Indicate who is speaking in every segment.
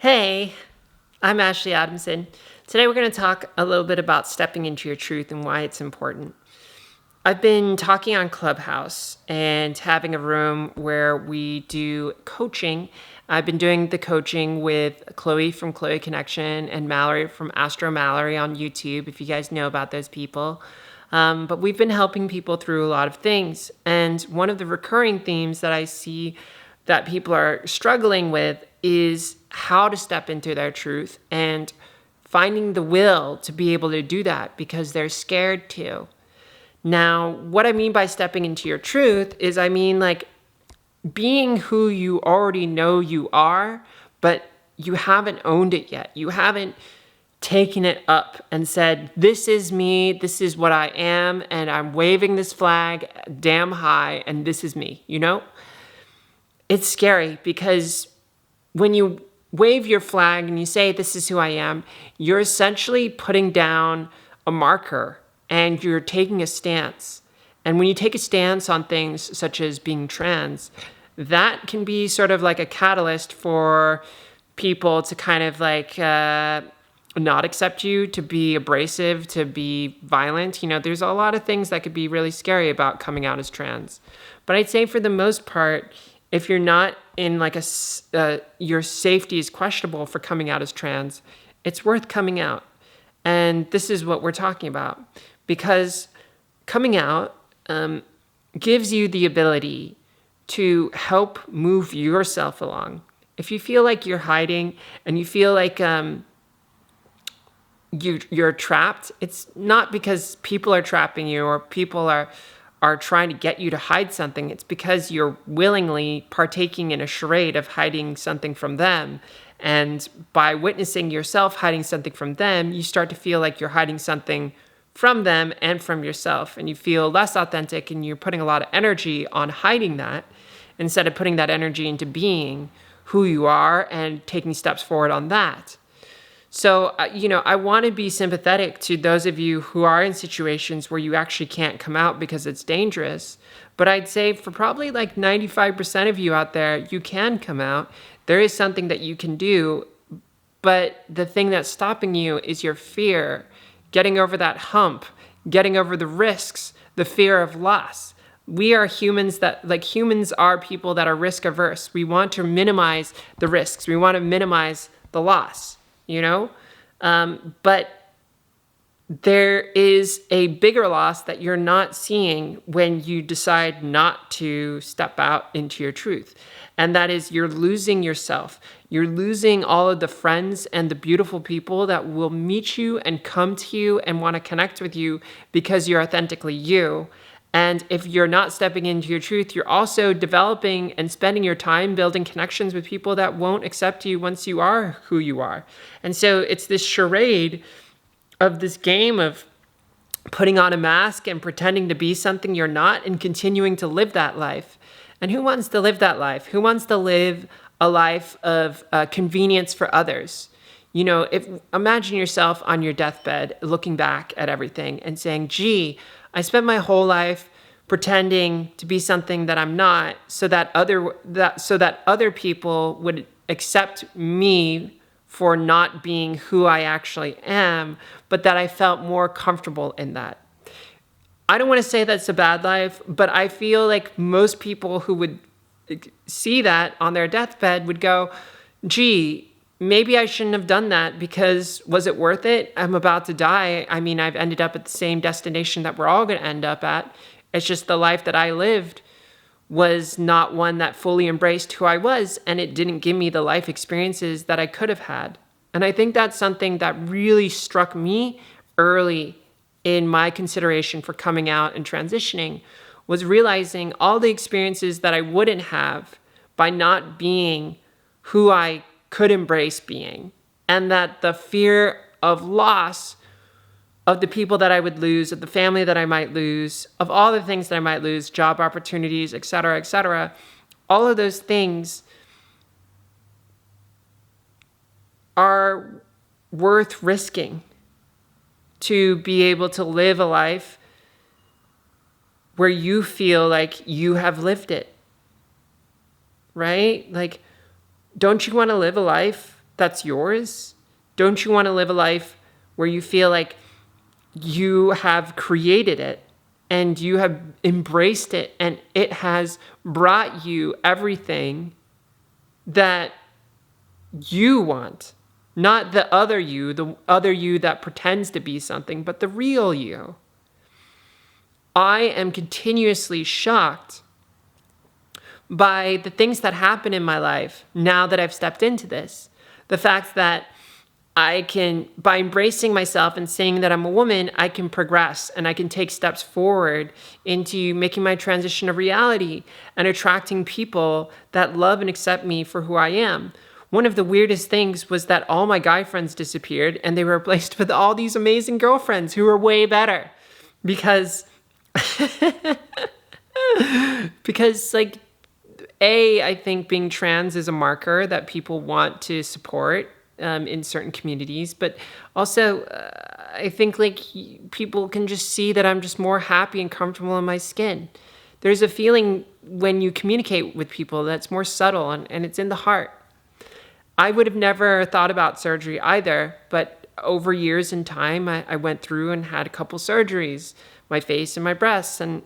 Speaker 1: Hey, I'm Ashley Adamson. Today we're going to talk a little bit about stepping into your truth and why it's important. I've been talking on Clubhouse and having a room where we do coaching. I've been doing the coaching with Chloe from Chloe Connection and Mallory from Astro Mallory on YouTube, if you guys know about those people. But we've been helping people through a lot of things. And one of the recurring themes that I see that people are struggling with is how to step into their truth and finding the will to be able to do that because they're scared to. Now, what I mean by stepping into your truth is like being who you already know you are, but you haven't owned it yet. You haven't taken it up and said, this is me, this is what I am, and I'm waving this flag damn high, and this is me, It's scary because when you wave your flag and you say, this is who I am, you're essentially putting down a marker and you're taking a stance. And when you take a stance on things such as being trans, that can be sort of like a catalyst for people to kind of not accept you, to be abrasive, to be violent. There's a lot of things that could be really scary about coming out as trans. But I'd say for the most part, if you're not in your safety is questionable for coming out as trans, it's worth coming out. And this is what we're talking about. Because coming out gives you the ability to help move yourself along. If you feel like you're hiding and you feel like you're trapped, it's not because people are trapping you or people are trying to get you to hide something. It's because you're willingly partaking in a charade of hiding something from them. And by witnessing yourself hiding something from them, you start to feel like you're hiding something from them and from yourself. And you feel less authentic and you're putting a lot of energy on hiding that instead of putting that energy into being who you are and taking steps forward on that. So, I want to be sympathetic to those of you who are in situations where you actually can't come out because it's dangerous. But I'd say for probably 95% of you out there, you can come out. There is something that you can do. But the thing that's stopping you is your fear, getting over that hump, getting over the risks, the fear of loss. We are humans humans are people that are risk averse. We want to minimize the risks. We want to minimize the loss. But there is a bigger loss that you're not seeing when you decide not to step out into your truth. And that is you're losing yourself. You're losing all of the friends and the beautiful people that will meet you and come to you and want to connect with you because you're authentically you. And if you're not stepping into your truth, you're also developing and spending your time building connections with people that won't accept you once you are who you are. And so it's this charade of this game of putting on a mask and pretending to be something you're not and continuing to live that life. And who wants to live that life? Who wants to live a life of convenience for others? Imagine yourself on your deathbed looking back at everything and saying, gee, I spent my whole life pretending to be something that I'm not so that other people would accept me for not being who I actually am, but that I felt more comfortable in that. I don't want to say that's a bad life, but I feel like most people who would see that on their deathbed would go, gee, maybe I shouldn't have done that because was it worth it? I'm about to die. I mean, I've ended up at the same destination that we're all going to end up at. It's just the life that I lived was not one that fully embraced who I was, and it didn't give me the life experiences that I could have had. And I think that's something that really struck me early in my consideration for coming out and transitioning, was realizing all the experiences that I wouldn't have by not being who I could embrace being, and that the fear of loss of the people that I would lose, of the family that I might lose, of all the things that I might lose, job opportunities, et cetera, all of those things are worth risking to be able to live a life where you feel like you have lived it, right? Don't you want to live a life that's yours? Don't you want to live a life where you feel like you have created it and you have embraced it and it has brought you everything that you want? Not the other you that pretends to be something, but the real you. I am continuously shocked by the things that happen in my life now that I've stepped into this. The fact that I can, by embracing myself and saying that I'm a woman, I can progress and I can take steps forward into making my transition a reality and attracting people that love and accept me for who I am. One of the weirdest things was that all my guy friends disappeared and they were replaced with all these amazing girlfriends who were way better. Because like, I think being trans is a marker that people want to support in certain communities, but also I think like people can just see that I'm just more happy and comfortable in my skin. There's a feeling when you communicate with people that's more subtle and it's in the heart. I would have never thought about surgery either, but over years in time, I went through and had a couple surgeries, my face and my breasts, and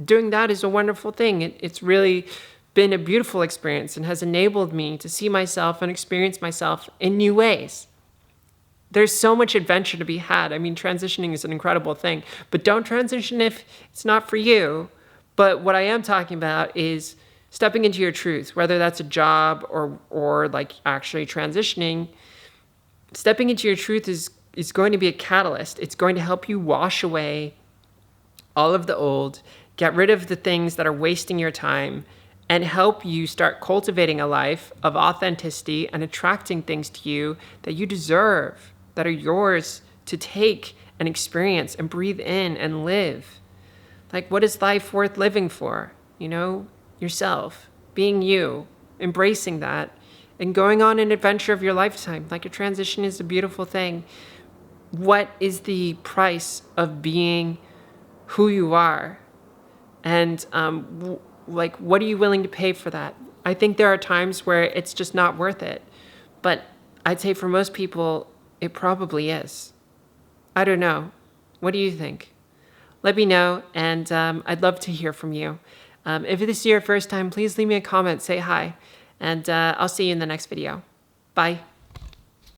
Speaker 1: doing that is a wonderful thing. It's really been a beautiful experience and has enabled me to see myself and experience myself in new ways. There's so much adventure to be had. I mean, transitioning is an incredible thing, but don't transition if it's not for you. But what I am talking about is stepping into your truth, whether that's a job or like actually transitioning. Stepping into your truth is going to be a catalyst. It's going to help you wash away all of the old, get rid of the things that are wasting your time, and help you start cultivating a life of authenticity and attracting things to you that you deserve, that are yours to take and experience and breathe in and live. Like, what is life worth living for? You know, yourself, being you, embracing that, and going on an adventure of your lifetime. Like, a transition is a beautiful thing. What is the price of being who you are? And like, what are you willing to pay for that? I think there are times where it's just not worth it. But I'd say for most people, it probably is. I don't know. What do you think? Let me know, and I'd love to hear from you. If this is your first time, please leave me a comment, say hi, and I'll see you in the next video. Bye.